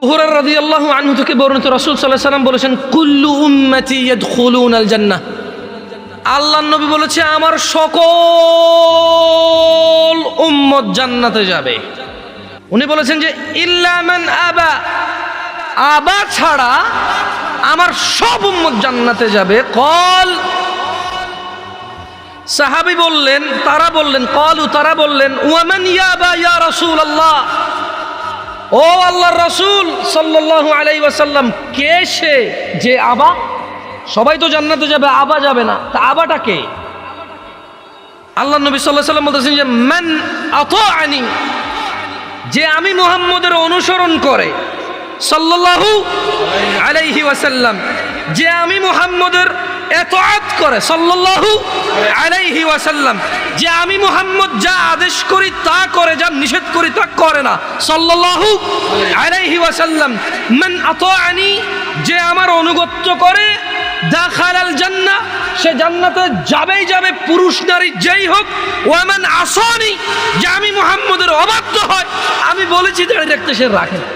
হুরায়রা রাদিয়াল্লাহু আনহু থেকে বর্ণিত রাসূল সাল্লাল্লাহু আলাইহি ওয়াসাল্লাম বলেছেন, কুল্লু উম্মতি ইয়াদখুলুনাল জান্নাহ। আল্লাহর নবী বলেছে, আমার সকল উম্মত জান্নাতে যাবে। উনি বলেছেন যে ইল্লা মান আবা, আবা ছাড়া আমার সব উম্মত জান্নাতে যাবে। কল, সাহাবী বললেন, তারা বললেন, কলু, তারা বললেন, ওয়ামান ইয়াবা ইয়া রাসূলুল্লাহ, ও আল্লাহর রাসূল সাল্লাল্লাহু আলাইহি ওয়াসাল্লাম, কে সে যে আবা? সবাই তো জান্নাতে যাবে, আবা যাবে না, তা আবাটা কে? আল্লাহর নবী সাল্লাল্লাহু আলাইহি ওয়াসাল্লাম বলতেছেন যে মান আতাআনি, যে আমি মুহাম্মদের অনুসরণ করে, সাল্লাল্লাহু আলাইহি ওয়াসাল্লাম, যে আমি মুহাম্মদের ইতাআত করে, সাল্লাল্লাহু আলাইহি ওয়াসাল্লাম, যে আমি মুহাম্মদ যা আদেশ করি তা করে, যা নিষেধ করি তা করে না, সাল্লাল্লাহু আলাইহি ওয়াসাল্লাম। মান আতাআনি, যে আমার অনুগত্য করে, দাখালাল জান্নাহ, সে জান্নাতে যাবেই যাবে, পুরুষ নারী যেই হোক। ওয়া মান আসানি, যে আমি মুহাম্মদের অবাধ্য হয়, আমি বলেছি দাঁড়িয়ে রাখতে সে রাখে না।